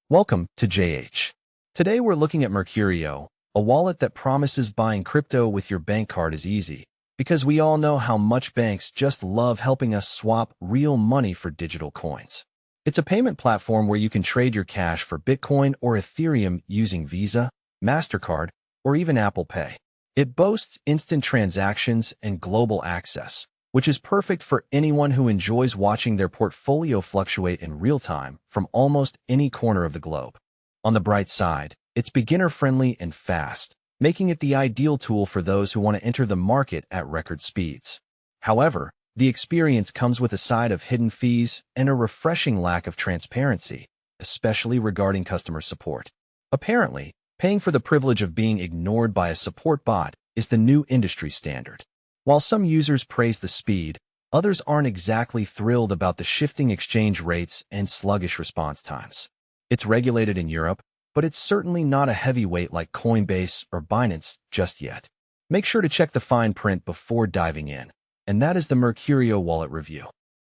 Welcome to JH. Today we're looking at Mercuryo, a wallet that promises buying crypto with your bank card is easy, because we all know how much banks just love helping us swap real money for digital coins. It's a payment platform where you can trade your cash for Bitcoin or Ethereum using Visa, MasterCard, or even Apple Pay. It boasts instant transactions and global access, which is perfect for anyone who enjoys watching their portfolio fluctuate in real time from almost any corner of the globe. On the bright side, it's beginner-friendly and fast, making it the ideal tool for those who want to enter the market at record speeds. However, the experience comes with a side of hidden fees and a refreshing lack of transparency, especially regarding customer support. Apparently, paying for the privilege of being ignored by a support bot is the new industry standard. While some users praise the speed, others aren't exactly thrilled about the shifting exchange rates and sluggish response times. It's regulated in Europe, but it's certainly not a heavyweight like Coinbase or Binance just yet. Make sure to check the fine print before diving in. And that is the Mercuryo wallet review.